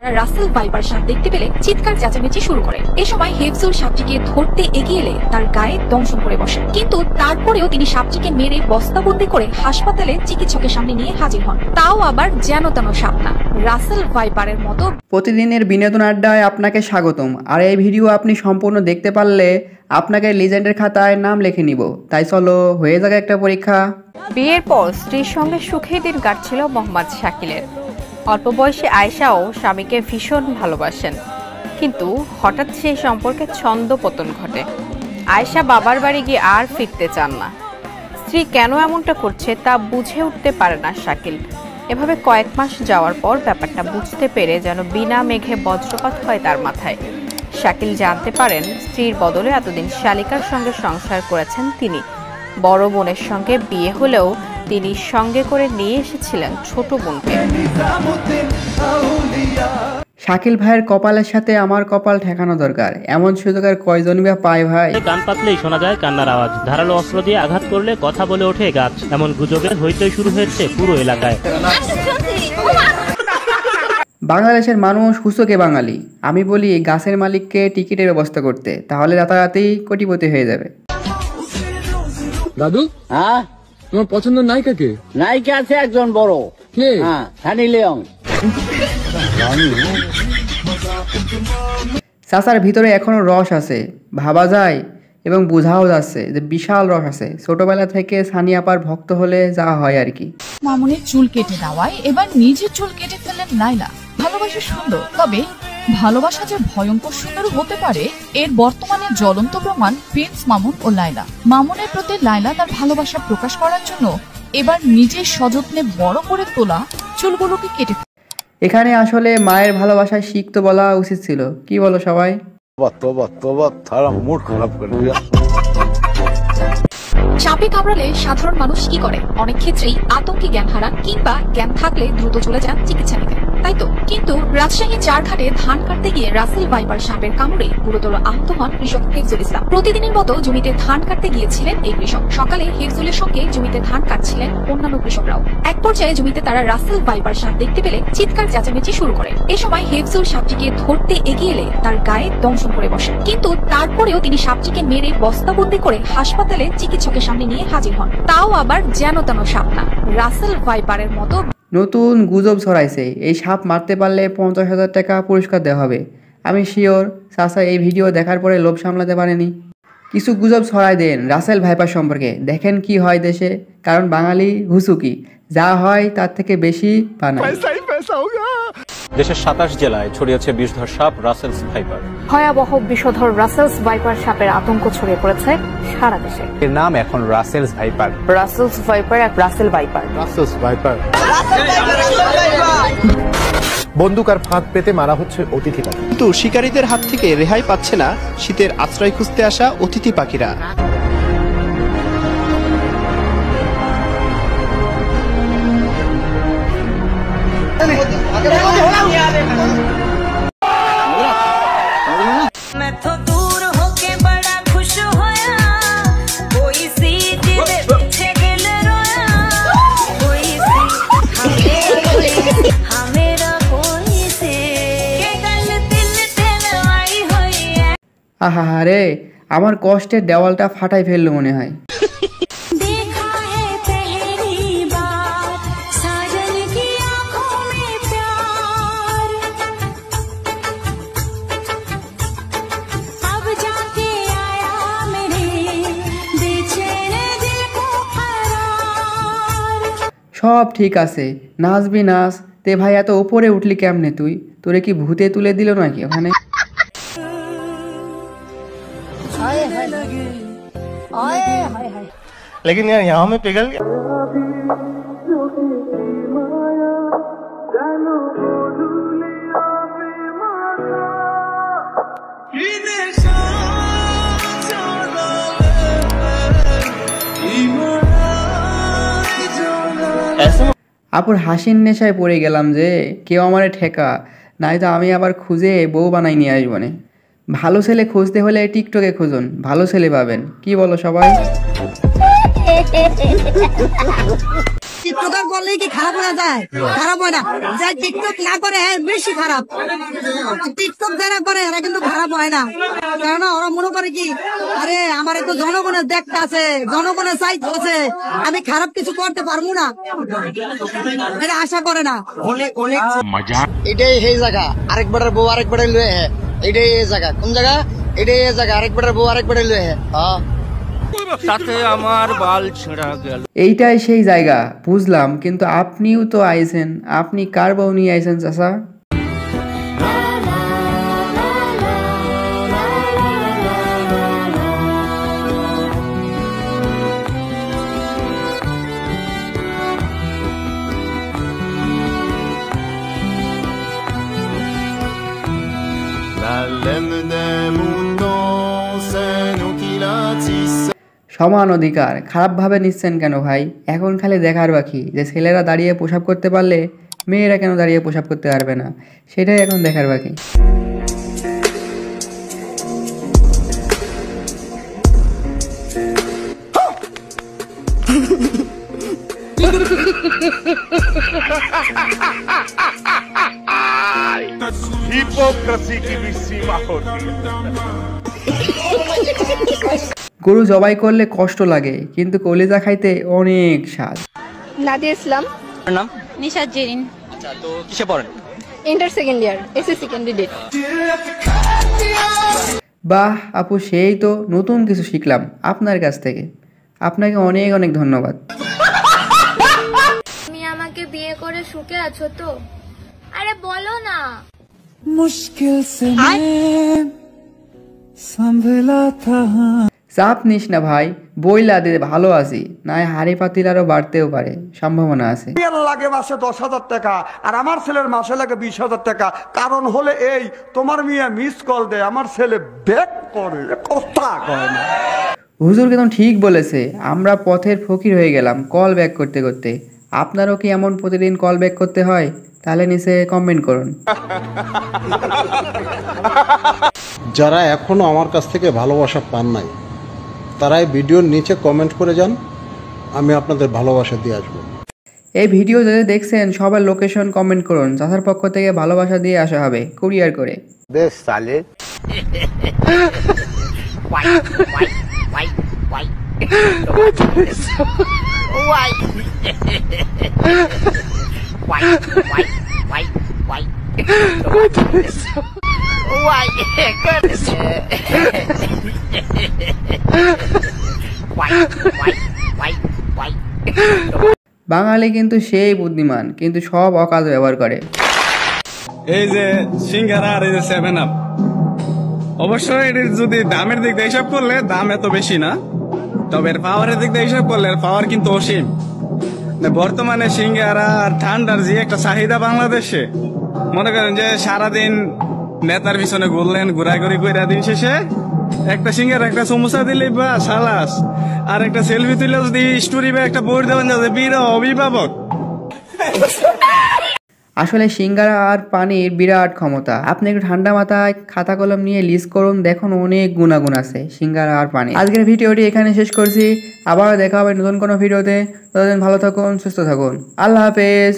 Russell viper সাপ দেখতে পেলে চিৎকার চেঁচামেচি শুরু করে। এ সময় হেফজুল সাপটিকে ধরতে এগিয়ে এলে তার গায়ে দংশন করে বসে, কিন্তু তারপরেও তিনি সাপটিকে মেরে বস্তাবন্দি করে হাসপাতালে চিকিৎসকের সামনে নিয়ে হাজির হন। তাও আবার যেন তেন সাপ না, রাসেল ভাইপারের মতো। প্রতিদিনের বিনোদন আড্ডায় আপনাকে স্বাগতম। আর এই ভিডিও আপনি সম্পূর্ণ দেখতে পারলে আপনাকে লিজেন্ডের খাতায় নাম লিখে নিব। তাই চলো হয়ে যাক একটা পরীক্ষা। বিয়ের পর স্ত্রীর সঙ্গে সুখের দিন কাটছিল মোহাম্মদ শাকিলের। অল্প বয়সী আয়েশাও স্বামীকে ভীষণ ভালোবাসেন, কিন্তু হঠাৎ সেই সম্পর্কে ছন্দপতন ঘটে। আয়েশা বাবার বাড়ি গিয়ে আর ফিরতে চান না। স্ত্রী কেন এমনটা করছে তা বুঝে উঠতে পারে না শাকিল। এভাবে কয়েক মাস যাওয়ার পর ব্যাপারটা বুঝতে পেরে যেন বিনা মেঘে বজ্রপাত হয় তার মাথায়। শাকিল জানতে পারেন স্ত্রীর বদলে এতদিন শালিকার সঙ্গে সংসার করেছেন তিনি। বড় বোনের সঙ্গে বিয়ে হলেও তিনি সঙ্গে করে নিয়ে এসেছিলেন ছোট বোনকে। শাকিল ভাইয়ের কপালের সাথে আমার কপাল ঠেকানো দরকার, এমন সুযোগ আর কয়জনই বা পায় ভাই। কান পাতলেই শোনা যায় কান্নার আওয়াজ, ধারালো অস্ত্র দিয়ে আঘাত করলে কথা বলে ওঠে গাছ, এমন গুজবে হইতেই শুরু হয়েছে পুরো এলাকায়। বাংলাদেশের মানুষ হুসুকে বাঙালি। আমি বলি গাছের মালিককে টিকিটের ব্যবস্থা করতে, তাহলে রাতারাতি কোটিপতি হয়ে যাবে। দাদু, হ্যাঁ তোমার পছন্দ নায়িকা কে? নায়িকা আছে একজন বড়, কে? হ্যাঁ সানি লিওন। চাচার ভিতরে এখনো রস আছে, ভাবা যায় এবং বোঝাও যাচ্ছে যে বিশাল রস আছে। ছোটবেলা থেকে সানি আপার ভক্ত হলে যা হয় আর কি। মামুনের চুল কেটে দেওয়ায় এবার নিজের চুল কেটে ফেললেন লাইলা। ভালোবাসা সুন্দর, তবে ভালোবাসা যে ভয়ঙ্কর সুন্দর হতে পারে এর বর্তমানে জ্বলন্ত প্রমাণ প্রিন্স মামুন ও লাইলা। মামুনের প্রতি লাইলা তার ভালোবাসা প্রকাশ করার জন্য এবার নিজের সযত্নে বড় করে তোলা চুলগুলোকে কেটে। এখানে আসলে মায়ের ভালোবাসায় শিখতে বলা উচিত ছিল, কি বলো সবাই? সাপে কামড়ালে সাধারণ মানুষ কি করে? অনেক ক্ষেত্রেই আতঙ্কে জ্ঞান হারান, কিংবা জ্ঞান থাকলে দ্রুত চলে যান চিকিৎসা নিতে, তাই তো। কিন্তু রাজশাহী চারঘাটে ধান কাটতে গিয়ে রাসেল ভাইপার সাপের কামড়ে গুরুতর আহত হন কৃষক হেফজুল ইসলাম। প্রতিদিনের মতো জমিতে ধান কাটতে গিয়েছিলেন এই কৃষক। সকালে হেফজুলের সঙ্গে জমিতে ধান কাটছিলেন অন্যান্য কৃষকরাও। এক পর্যায়ে জমিতে তারা রাসেল ভাইপার সাপ দেখতে পেলে চিৎকার চেঁচামেচি শুরু করে। এ সময় হেফজুল সাপটিকে ধরতে এগিয়ে এলে তার গায়ে দংশন করে বসে, কিন্তু তারপরেও তিনি সাপটিকে মেরে বস্তাবন্দি করে হাসপাতালে চিকিৎসকের সামনে নিয়ে হাজির হন। তাও আবার যেন তেন সাপ না, রাসেল ভাইপারের মতো। নতুন গুজব ছড়াইছে, এই সাপ মারতে পারলে 50,000 টাকা পুরস্কার দেওয়া হবে। আমি শিওর চাচা এই ভিডিও দেখার পরে লোভ সামলাতে পারেনি। কিছু গুজব ছড়াই দেন রাসেল ভাইপার সম্পর্কে, দেখেন কি হয় দেশে। কারণ বাঙালি হুসুকি, যা হয় তার থেকে বেশি বানায়। দেশের 27 জেলায় ছড়িয়েছে বিষধর সাপ রাসেলস ভাইপার। ভয়াবহ বিষধর রাসেলস ভাইপার সাপের আতঙ্ক ছড়িয়ে পড়েছে সারা দেশে। এর নাম এখন রাসেলস ভাইপার। রাসেলস ভাইপার এক রাসেল ভাইপার। Russell's viper. বন্দুক আর ফাঁদ পেতে মারা হচ্ছে অতিথি পাখি। কিন্তু শিকারীদের হাত থেকে রেহাই পাচ্ছে না শীতের আশ্রয় খুঁজতে আসা অতিথি পাখিরা। আহা রে, আমার কষ্টের দেওয়ালটা ফাটাই ফেললো মনে হয়। সব ঠিক আছে, নাচবি নাচ। তে ভাই এত উপরে উঠলি কেমনে তুই? তোরে কি ভূতে তুলে দিল নাকি ওখানে? लेकिन यार यहाँ में पिघल गया। আপুর হাসির নেশায় পড়ে গেলাম যে কেউ আমারে ঠেকা, নাই তো আমি আবার খুঁজে বউ বানাই নিয়ে আসবো না। ভালো ছেলে খুঁজতে হলে টিকটকে খুঁজুন, ভালো ছেলে পাবেন, কি বলো সবাই? টিকটকার বললেই কি খারাপ হয়ে যায়? খারাপ হয় না। যাই টিকটক না করে হ্যাঁ বেশি খারাপ। টিকটক যারা করে এরা কিন্তু খারাপ হয় না, কেননা ওরা মনে করে কি আরে আমার একটু জনগণের দেখতে আছে, জনগণের চাইতে আছে, আমি খারাপ কিছু করতে পারবো না, এটা আশা করে না। এটাই সেই জায়গা, আরেকবারের বউ আরেকবারে লয়ে হ্যাঁ, এটাই এই জায়গা। কোন জায়গা? এটাই এই জায়গা, আরেকবারের বউ আরেকবারে লয়ে হ্যাঁ। সাথে আমার বাল ছেঁড়া গেল। এইটাই সেই জায়গা, বুঝলাম, কিন্তু আপনিও তো আইছেন, আপনি কার বউ নিয়ে আইছেন চাচা? সমান অধিকার খারাপভাবে নিচ্ছেন কেন ভাই? এখন খালি দেখার বাকি যে ছেলেরা দাঁড়িয়ে প্রসাব করতে পারলে মেয়েরা কেন দাঁড়িয়ে প্রসাব করতে পারবে না, সেটাই এখন দেখার বাকি। हिपोक्रेसी की भी सीमा होती है। গরু জবাই করলে কষ্ট লাগে, কিন্তু কলিজা খাইতে অনেক স্বাদ। নাদিয়া ইসলাম। নাম? নিশাত জেরিন। আচ্ছা, তো কিসে পড়েন? Inter second year, SSC candidate. বাহ আপু, সেই তো নতুন কিছু শিখলাম আপনার কাছ থেকে, আপনাকে অনেক অনেক ধন্যবাদ। তুমি আমাকে বিয়ে করে সুখে আছো তো? আরে বলো না। মুশকিল সে সম্ভলা থা। চাপ নিস না ভাই, বইলা দে ভালো আছি, নাই হাড়ি পাতিল আরো বাড়তেও পারে, সম্ভাবনা আছে। লাগে মাসে 10,000 টাকা আর আমার ছেলের মাসে লাগে 20,000 টাকা। কারণ হলে এই, তোমার মেয়ে মিস কল দেয়, আমার ছেলে ব্যাক করে, কথা কয় না। হুজুর কিন্তু ঠিক বলেছে, আমরা পথের ফকির হয়ে গেলাম কল ব্যাক করতে করতে। আপনারও কি এমন প্রতিদিন কল ব্যাক করতে হয়? তাহলে নিচে কমেন্ট করুন। যারা এখনো আমার কাছ থেকে ভালোবাসা পান নাই, তারাই ভিডিওর নিচে কমেন্ট করে যান, আমি আপনাদের ভালোবাসা দিয়ে আসবো। এই ভিডিও যারা দেখছেন সবার লোকেশন কমেন্ট করুন, চাচার পক্ষ থেকে ভালোবাসা দিয়ে আসা হবে কুরিয়ার করে। বেশ সালে বাঙালি কিন্তু সেই বুদ্ধিমান, কিন্তু সব অকাজ ব্যবহার করে। এই যে সিঙ্গারা আর এই যে 7 আপ, অবশ্যই এর যদি দামের দিক দিয়ে হিসাব করলে দাম এত বেশি না, তবে এর পাওয়ারের দিক দিয়ে হিসাব করলে এর পাওয়ার কিন্তু অসীম। বর্তমানে সিঙ্গারা আর ঠান্ডার যে একটা চাহিদা বাংলাদেশে, মনে করেন যে সারাদিন নেতার পিছনে ঘুরলেন, ঘোরাঘুরি করে দিন শেষে একটা সিঙ্গারা একটা সমোসা দিলে বা সালাস, আর একটা সেলফি তুলে যদি স্টোরি বা একটা বোর্ড দেবেন যাতে বীর অভিভাবক। আসলে সিঙ্গারা আর পানির বিরাট ক্ষমতা। আপনি একটু ঠান্ডা মাথায় খাতা কলম নিয়ে লিস্ট করুন, দেখুন অনেক গুণাগুণ আছে সিঙ্গারা আর পানি। আজকের ভিডিওটি এখানে শেষ করছি, আবার দেখা হবে নতুন কোনো ভিডিওতে। ততদিন ভালো থাকুন, সুস্থ থাকুন, আল্লাহ হাফেজ।